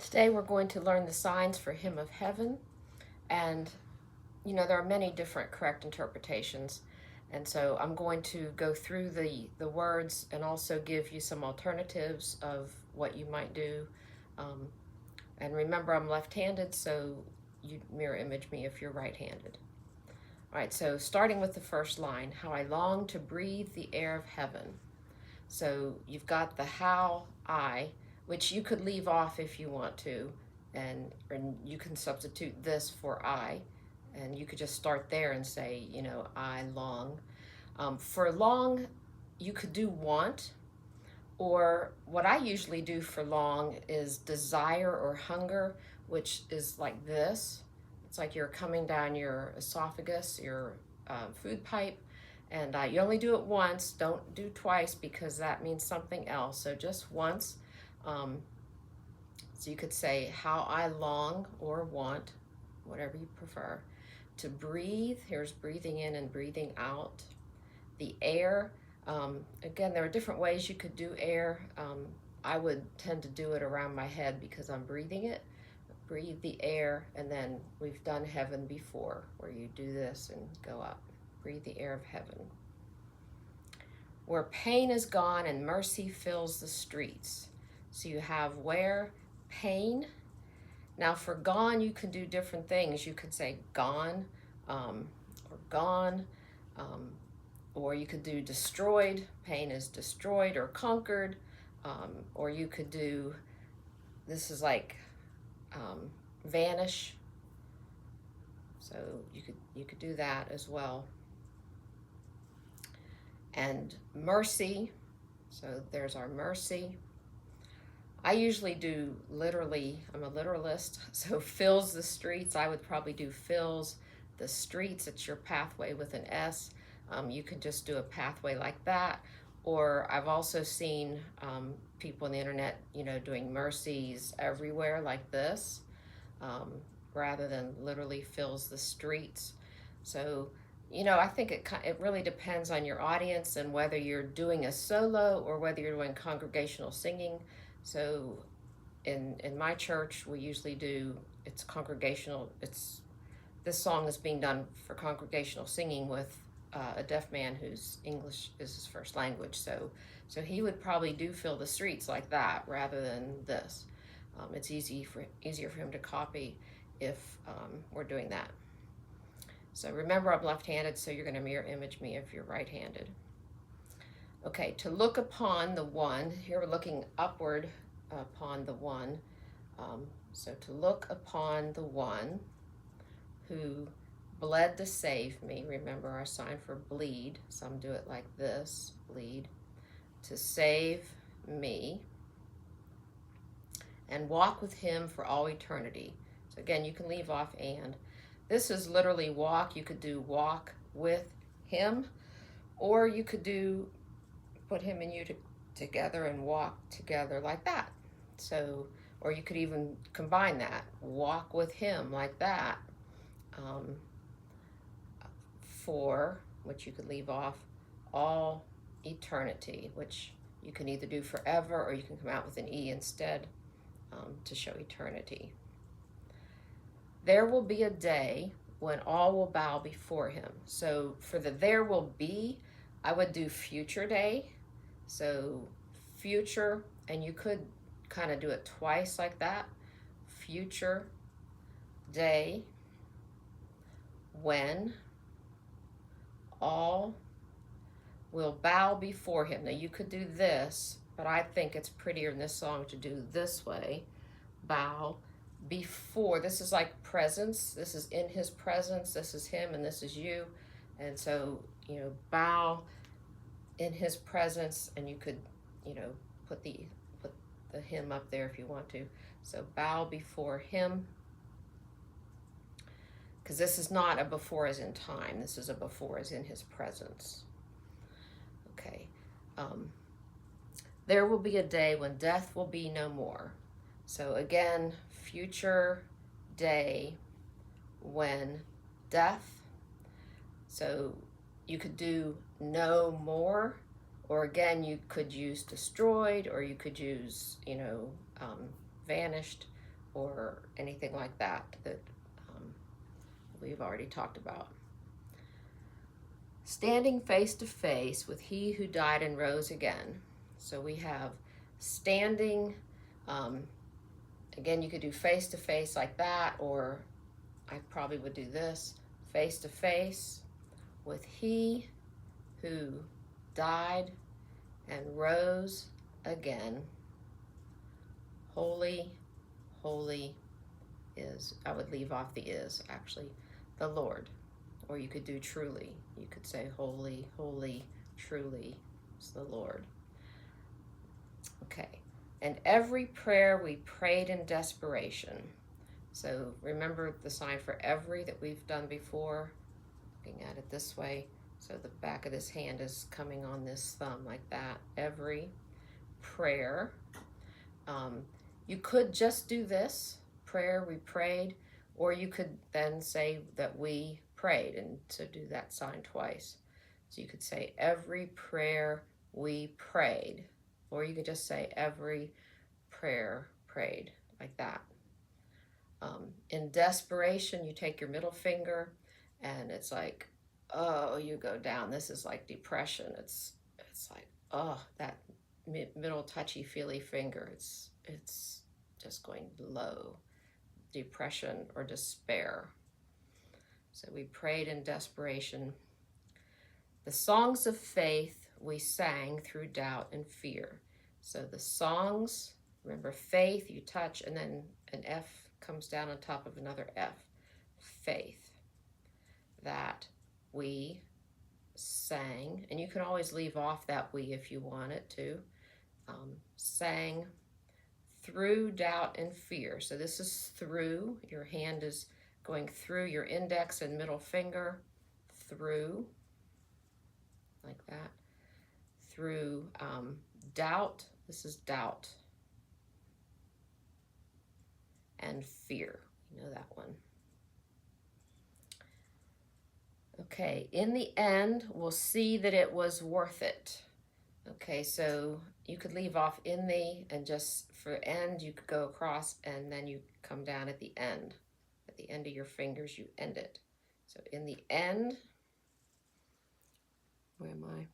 Today we're going to learn the signs for Hymn of Heaven, and there are many different correct interpretations, and so I'm going to go through the words and also give you some alternatives of what you might do. Um, and remember, I'm left-handed, so you mirror image me if you're right-handed. All right, so starting with the first line, how I long to breathe the air of heaven. So you've got the how I, which you could leave off if you want to, and you can substitute this for I, and you could just start there and say, I long. For long, you could do want, or what I usually do for long is desire or hunger, which is like this. It's like you're coming down your esophagus, your food pipe, and you only do it once. Don't do twice because that means something else. So just once. So you could say, how I long or want, whatever you prefer, to breathe. Here's breathing in and breathing out. The air. Again, there are different ways you could do air. I would tend to do it around my head because I'm breathing it. Breathe the air, and then we've done heaven before, where you do this and go up. Breathe the air of heaven. Where pain is gone and mercy fills the streets. So you have where pain. Now for gone, you can do different things. You could say gone, or gone, or you could do destroyed. Pain is destroyed or conquered. Or you could do, this is like vanish. So you could do that as well. And mercy, so there's our mercy. I usually do literally, I'm a literalist, so fills the streets. I would probably do fills the streets. It's your pathway with an S. You can just do a pathway like that. Or I've also seen people on the internet, doing mercies everywhere like this, rather than literally fills the streets. So, I think it really depends on your audience and whether you're doing a solo or whether you're doing congregational singing. So in my church, we usually do, it's congregational, this song is being done for congregational singing with a deaf man whose English is his first language. So he would probably do fill the streets like that rather than this. It's easier for him to copy if we're doing that. So remember, I'm left-handed, so you're going to mirror image me if you're right-handed. Okay, to look upon the one, here we're looking upward upon the one. So to look upon the one who bled to save me. Remember our sign for bleed. Some do it like this, bleed. To save me. And walk with him for all eternity. So again, you can leave off and. This is literally walk. You could do walk with him, or you could do put him and you together and walk together like that. So, or you could even combine that, walk with him like that, for, which you could leave off, all eternity, which you can either do forever or you can come out with an E instead, to show eternity. There will be a day when all will bow before him. So for the there will be, I would do future day. So future, and you could kind of do it twice like that. Future day when all will bow before him. Now you could do this, but I think it's prettier in this song to do this way. Bow before. This is like presence. This is in his presence. This is him and this is you. And so, bow in his presence, and you could, put the him up there if you want to. So bow before him, because this is not a before as in time. This is a before as in his presence. Okay. There will be a day when death will be no more. So again, future day when death. So you could do no more, or again, you could use destroyed, or you could use, vanished, or anything like that that we've already talked about. Standing face to face with he who died and rose again. So we have standing, again, you could do face to face like that, or I probably would do this, face to face with he who died and rose again. Holy, holy is, I would leave off the is, actually, the Lord. Or you could do truly. You could say holy, holy, truly is the Lord. Okay. And every prayer we prayed in desperation. So remember the sign for every that we've done before. Looking at it this way. So the back of this hand is coming on this thumb like that. Every prayer. You could just do this prayer we prayed, or you could then say that we prayed, and so do that sign twice. So you could say every prayer we prayed, or you could just say every prayer prayed, like that. In desperation, you take your middle finger, and it's like, oh, you go down. This is like depression. It's like, oh, that middle touchy-feely finger. It's just going low. Depression or despair. So we prayed in desperation. The songs of faith we sang through doubt and fear. So the songs, remember faith, you touch, and then an F comes down on top of another F. Faith. That we sang, and you can always leave off that we if you want it to. Sang through doubt and fear. So this is through, your hand is going through your index and middle finger, through, like that. Through doubt, this is doubt. And fear, you know that one. Okay, in the end, we'll see that it was worth it. Okay, so you could leave off in the, and just for end, you could go across, and then you come down at the end. At the end of your fingers, you end it. So in the end, where am I?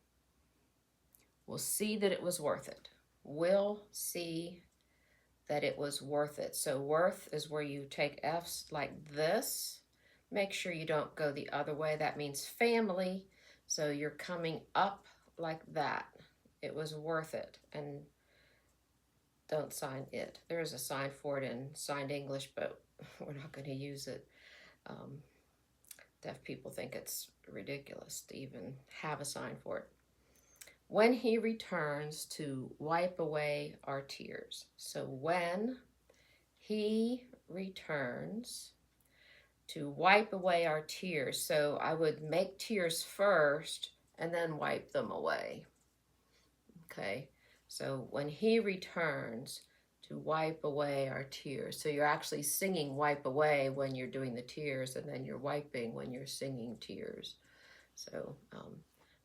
We'll see that it was worth it. We'll see that it was worth it. So worth is where you take F's like this. Make sure you don't go the other way. That means family. So you're coming up like that. It was worth it. And don't sign it. There is a sign for it in signed English, but we're not going to use it. Deaf people think it's ridiculous to even have a sign for it. When he returns to wipe away our tears. So when he returns to wipe away our tears. So I would make tears first and then wipe them away. Okay, so when he returns to wipe away our tears. So you're actually singing wipe away when you're doing the tears, and then you're wiping when you're singing tears. So,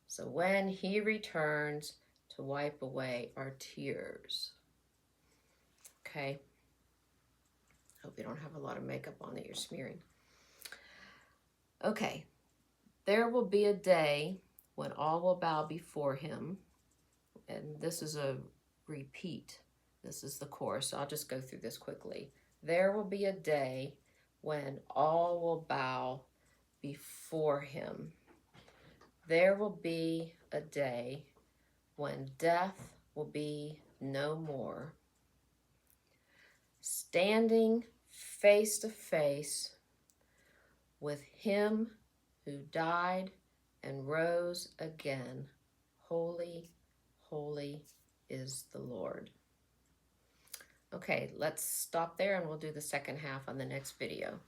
so when he returns to wipe away our tears. Okay. Hope you don't have a lot of makeup on that you're smearing. Okay. There will be a day when all will bow before him. And this is a repeat. This is the chorus. So I'll just go through this quickly. There will be a day when all will bow before him. There will be a day when death will be no more. Standing face to face with him who died and rose again. Holy, holy is the Lord. Okay, let's stop there and we'll do the second half on the next video.